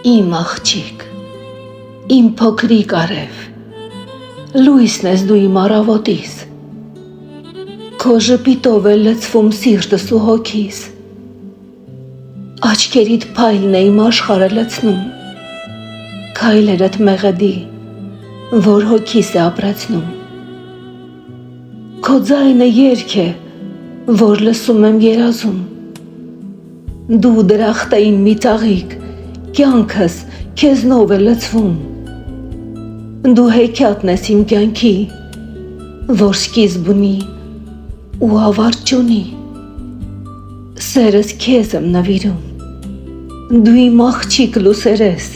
Իմ աղջիկ, իմ փոքրիկ արև, լույսն ես դու իմ առավոտիս, քո ժպիտով է լցվում սիրտս ու հոգիս, աչքերիդ փայլն է իմ աշխարհը լցնում, քայլերդ մեղեդի, որ հոգիս է ապրեցնում, քո ձայնը երգ է, որ լսում եմ երազում, դու դրախտային մի ծաղիկ, կյանքս քեզնով է լցվում, դու հեքիաթն ես իմ կյանքի, որ սկիզբ ունի ու ավարտ չունի, սերս քեզ եմ նվիրում, դու իմ աղջիկ լուսեր ես,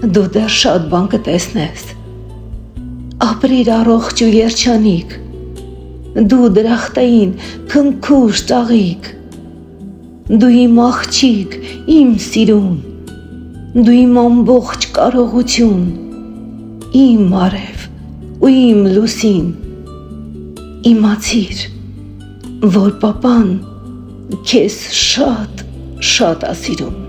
դու դեռ շատ բան կտեսնես, ապրիր առողջ ու երջանիկ, դու դրախտային քնքուշ ծաղիկ, դու իմ աղջիկ, իմ սիրուն, դու իմ ամբողջ կարողություն, իմ արև ու իմ լուսին, իմացիր, որ պապան քեզ շատ է սիրում։